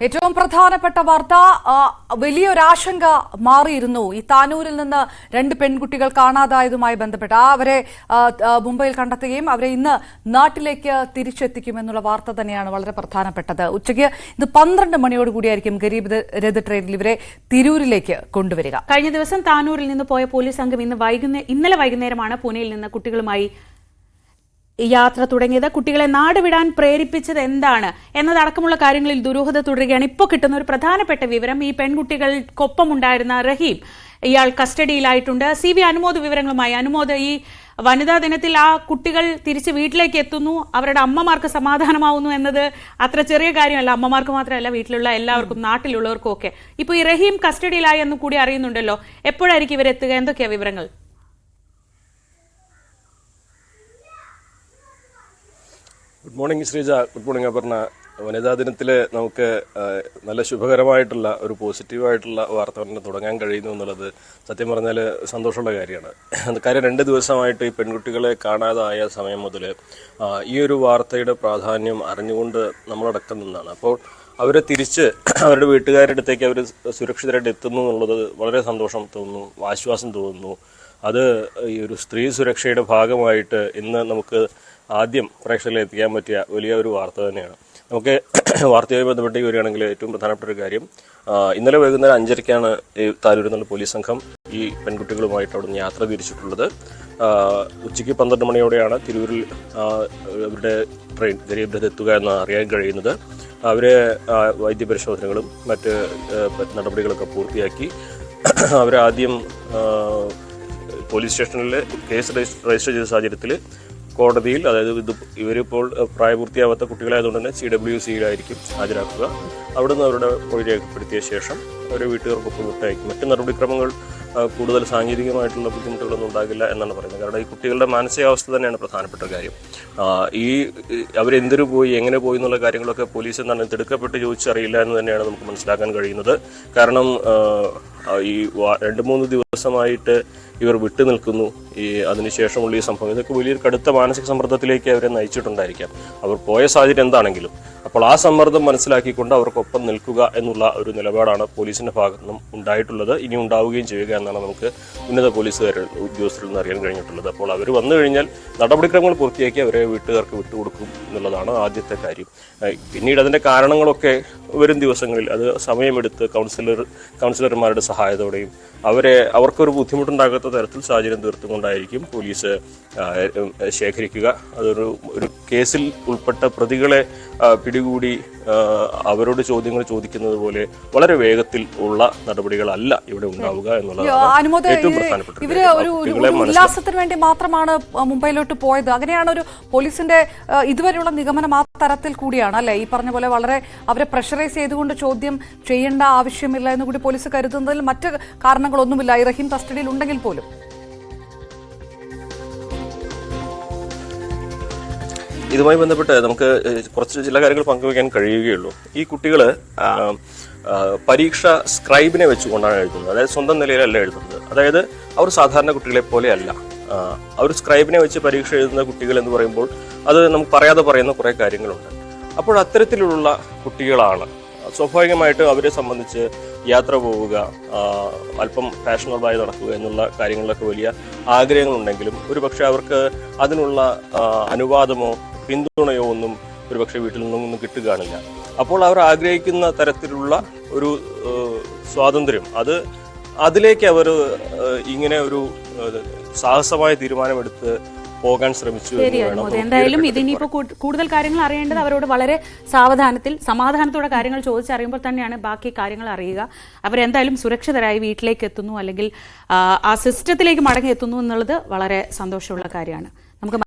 ഏറ്റവും പ്രധാനപ്പെട്ട വാർത്ത വലിയൊരാശങ്ക മാറിയിരുന്നു. ഈ താനൂരിൽ നിന്ന് 2 പെൺകുട്ടികൾ കാണാതായതുമായി ബന്ധപ്പെട്ട് അവരെ മുംബൈയിൽ കണ്ടെത്തുകയും അവരെ ഇന്ന് നാട്ടിലേക്ക് തിരിച്ചെത്തിക്കുമെന്നുള്ള വാർത്ത തന്നെയാണ് വളരെ പ്രധാനപ്പെട്ടത്. ഉച്ചയ്ക്ക് ഇത് 12 മണിയോടുകൂടിയായിരിക്കും ഗരീബ് രഥ് ട്രെയിനിൽ ഇവരെ തിരൂരിലേക്ക് കൊണ്ടുവരിക. കഴിഞ്ഞ ദിവസം താനൂരിൽ നിന്ന് പോയ പോലീസ് സംഘം ഇന്നലെ വൈകുന്നേരമാണ് പൂനെയിൽ നിന്ന് കുട്ടികളുമായി യാത്ര തുടങ്ങിയത്. കുട്ടികളെ നാടുവിടാൻ പ്രേരിപ്പിച്ചത് എന്താണ് എന്നതടക്കമുള്ള കാര്യങ്ങളിൽ ദുരൂഹത തുടരുകയാണ്. ഇപ്പോൾ കിട്ടുന്ന ഒരു പ്രധാനപ്പെട്ട വിവരം, ഈ പെൺകുട്ടികൾക്കൊപ്പം ഉണ്ടായിരുന്ന റഹീം ഇയാൾ കസ്റ്റഡിയിലായിട്ടുണ്ട്. CV അനുമോദ് വിവരങ്ങളുമായി. അനുമോദ്, ഈ വനിതാ ദിനത്തിൽ ആ കുട്ടികൾ തിരിച്ച് വീട്ടിലേക്ക് എത്തുന്നു, അവരുടെ അമ്മമാർക്ക് സമാധാനമാവുന്നു എന്നത് അത്ര ചെറിയ കാര്യമല്ല. അമ്മമാർക്ക് മാത്രമല്ല, വീട്ടിലുള്ള എല്ലാവർക്കും, നാട്ടിലുള്ളവർക്കും ഒക്കെ. ഇപ്പോൾ ഈ റഹീം കസ്റ്റഡിയിലായി എന്ന് കൂടി അറിയുന്നുണ്ടല്ലോ. എപ്പോഴായിരിക്കും ഇവരെത്തുക? എന്തൊക്കെയാണ് വിവരങ്ങൾ? Good morning Sreeja. Good morning Aparna. വനിതാ ദിനത്തിൽ നമുക്ക് നല്ല ശുഭകരമായിട്ടുള്ള ഒരു പോസിറ്റീവായിട്ടുള്ള വാർത്ത തന്നെ തുടങ്ങാൻ കഴിയുന്നു എന്നുള്ളത് സത്യം പറഞ്ഞാൽ സന്തോഷമുള്ള കാര്യമാണ്. കാര്യം 2 ദിവസമായിട്ട് ഈ പെൺകുട്ടികളെ കാണാതായ സമയം മുതൽ ഈ ഒരു വാർത്തയുടെ പ്രാധാന്യം അറിഞ്ഞുകൊണ്ട് നമ്മളടക്കം നിന്നാണ്. അപ്പോൾ അവരെ തിരിച്ച് അവരുടെ വീട്ടുകാരുടെ അടുത്തേക്ക് അവർ സുരക്ഷിതരായിട്ട് എത്തുന്നു എന്നുള്ളത് വളരെ സന്തോഷം തോന്നുന്നു, ആശ്വാസം തോന്നുന്നു. അത് ഈ ഒരു സ്ത്രീ സുരക്ഷയുടെ ഭാഗമായിട്ട് ഇന്ന് നമുക്ക് ആദ്യം പ്രേക്ഷകരിൽ എത്തിക്കാൻ പറ്റിയ വലിയ ഒരു വാർത്ത തന്നെയാണ്. നമുക്ക് വാർത്തയുമായി ബന്ധപ്പെട്ട് വരികയാണെങ്കിൽ ഏറ്റവും പ്രധാനപ്പെട്ട ഒരു കാര്യം, ഇന്നലെ വൈകുന്നേരം 5:30-ക്കാണ് ഈ താനൂരിൽ നിന്നുള്ള പോലീസ് സംഘം ഈ പെൺകുട്ടികളുമായിട്ട് അവിടെ നിന്ന് യാത്ര തിരിച്ചിട്ടുള്ളത്. ഉച്ചയ്ക്ക് 12 മണിയോടെയാണ് തിരൂരിൽ അവരുടെ ട്രെയിൻ ഗരീബ് രഥ് എത്തുക എന്ന് അറിയാൻ കഴിയുന്നത്. അവരെ വൈദ്യപരിശോധനകളും മറ്റ് നടപടികളൊക്കെ പൂർത്തിയാക്കി അവരെ ആദ്യം പോലീസ് സ്റ്റേഷനിൽ കേസ് രജിസ്റ്റർ ചെയ്ത സാഹചര്യത്തിൽ കോടതിയിൽ, അതായത് ഇവരിപ്പോൾ പ്രായപൂർത്തിയാവാത്ത കുട്ടികളായതുകൊണ്ട് തന്നെ CWCയിലായിരിക്കും ഹാജരാക്കുക. അവിടുന്ന് അവരുടെ മൊഴി രേഖപ്പെടുത്തിയ ശേഷം അവരെ വീട്ടുകാർക്കൊപ്പം വിട്ടയക്കും. മറ്റ് നടപടിക്രമങ്ങൾ കൂടുതൽ സാങ്കേതികമായിട്ടുള്ള ബുദ്ധിമുട്ടുകളൊന്നും ഉണ്ടാകില്ല എന്നാണ് പറയുന്നത്. കാരണം ഈ കുട്ടികളുടെ മാനസികാവസ്ഥ തന്നെയാണ് പ്രധാനപ്പെട്ട കാര്യം. ഈ അവരെന്തിനു പോയി, എങ്ങനെ പോയി എന്നുള്ള കാര്യങ്ങളൊക്കെ പോലീസ് എന്താണ് തിടുക്കപ്പെട്ട് ചോദിച്ചറിയില്ല എന്ന് തന്നെയാണ് നമുക്ക് മനസ്സിലാക്കാൻ കഴിയുന്നത്. കാരണം ഈ 2-3 ദിവസമായിട്ട് ഇവർ വിട്ടു നിൽക്കുന്നു. അതിനുശേഷമുള്ള ഈ സംഭവം ഇതൊക്കെ വലിയൊരു കടുത്ത മാനസിക സമ്മർദ്ദത്തിലേക്ക് അവരെ നയിച്ചിട്ടുണ്ടായിരിക്കാം. അവർ പോയ സാഹചര്യം എന്താണെങ്കിലും അപ്പോൾ ആ സമ്മർദ്ദം മനസ്സിലാക്കിക്കൊണ്ട് അവർക്കൊപ്പം നിൽക്കുക എന്നുള്ള ഒരു നിലപാടാണ് പോലീസിന്റെ ഭാഗത്തു നിന്നും ഉണ്ടായിട്ടുള്ളത്. ഇനി ഉണ്ടാവുകയും ചെയ്യുക എന്നാണ് നമുക്ക് ഉന്നത പോലീസുകാരിൽ ഉദ്യോഗസ്ഥരിൽ നിന്ന് അറിയാൻ കഴിഞ്ഞിട്ടുള്ളത്. അപ്പോൾ അവർ വന്നു കഴിഞ്ഞാൽ നടപടിക്രമങ്ങൾ പൂർത്തിയാക്കി അവരെ വീട്ടുകാർക്ക് വിട്ടുകൊടുക്കും എന്നുള്ളതാണ് ആദ്യത്തെ കാര്യം. പിന്നീട് അതിന്റെ കാരണങ്ങളൊക്കെ വരും ദിവസങ്ങളിൽ അത് സമയമെടുത്ത് കൗൺസിലർമാരുടെ സഹായത്തോടെയും അവർക്കൊരു ബുദ്ധിമുട്ടുണ്ടാകാത്ത തരത്തിൽ സാഹചര്യം തീർത്തുകൊണ്ടായിരിക്കും പോലീസ് ശേഖരിക്കുക. അതൊരു കേസിൽ ഉൾപ്പെട്ട പ്രതികളെ പിടികൂടി അവരോട് ചോദ്യങ്ങൾ ചോദിക്കുന്നത് പോലെ വളരെ വേഗത്തിൽ ഉള്ള നടപടികളല്ല ഇവിടെ ഉണ്ടാവുക എന്നുള്ളതാണ് ഏറ്റവും പ്രധാനപ്പെട്ട. ഇവര് ഒരു ഉല്ലാസത്തിന് വേണ്ടി മാത്രമാണ് മുംബൈയിലോട്ട് പോയത്. അങ്ങനെയാണ് ഒരു പോലീസിന്റെ ഇതുവരെയുള്ള നിഗമനം. ആ തരത്തിൽ കൂടിയാണ് അല്ലെ ഈ പറഞ്ഞ പോലെ വളരെ അവരെ പ്രഷറൈസ് ചെയ്തുകൊണ്ട് ചോദ്യം ചെയ്യേണ്ട ആവശ്യമില്ല എന്ന് കൂടി പോലീസ് കരുതുന്നതിൽ മറ്റ് കാരണങ്ങളൊന്നുമില്ല ഈ റഹീം കസ്റ്റഡിയിൽ ഉണ്ടെങ്കിൽ പോലും. ഇതുമായി ബന്ധപ്പെട്ട് നമുക്ക് കുറച്ച് ചില കാര്യങ്ങൾ പങ്കുവയ്ക്കാൻ കഴിയുകയുള്ളൂ. ഈ കുട്ടികൾ പരീക്ഷ സ്ക്രൈബിനെ വെച്ചുകൊണ്ടാണ് എഴുതുന്നത്. അതായത് സ്വന്തം നിലയിലല്ല എഴുതുന്നത്. അതായത് അവർ സാധാരണ കുട്ടികളെ പോലെയല്ല. അവർ സ്ക്രൈബിനെ വെച്ച് പരീക്ഷ എഴുതുന്ന കുട്ടികൾ എന്ന് പറയുമ്പോൾ അത് നമുക്ക് പറയാതെ പറയുന്ന കുറേ കാര്യങ്ങളുണ്ട്. അപ്പോൾ അത്തരത്തിലുള്ള കുട്ടികളാണ്. സ്വാഭാവികമായിട്ട് അവരെ സംബന്ധിച്ച് യാത്ര പോവുക, അല്പം ഫാഷനബിളായി നടക്കുക എന്നുള്ള കാര്യങ്ങളിലൊക്കെ വലിയ ആഗ്രഹങ്ങളുണ്ടെങ്കിലും ഒരുപക്ഷെ അവർക്ക് അതിനുള്ള അനുവാദമോ പിന്തുണയോ ഒന്നും ഒരുപക്ഷെ വീട്ടിൽ നിന്നൊന്നും കിട്ടുകയാണില്ല. അപ്പോൾ അവർ ആഗ്രഹിക്കുന്ന തരത്തിലുള്ള ഒരു സ്വാതന്ത്ര്യം അതിലേക്ക് അവർ ഇങ്ങനെ ഒരു സാഹസമായ തീരുമാനമെടുത്ത് പോകാൻ ശ്രമിച്ചു. എന്തായാലും ഇതിനിപ്പോ കൂടുതൽ കാര്യങ്ങൾ അറിയേണ്ടത് അവരോട് വളരെ സാവധാനത്തിൽ സമാധാനത്തോടെ കാര്യങ്ങൾ ചോദിച്ചറിയുമ്പോൾ തന്നെയാണ് ബാക്കി കാര്യങ്ങൾ അറിയുക. അവരെന്തായാലും സുരക്ഷിതരായി വീട്ടിലേക്ക് എത്തുന്നു, അല്ലെങ്കിൽ ആ സിസ്റ്റത്തിലേക്ക് മടങ്ങി എത്തുന്നു എന്നുള്ളത് വളരെ സന്തോഷമുള്ള കാര്യമാണ്.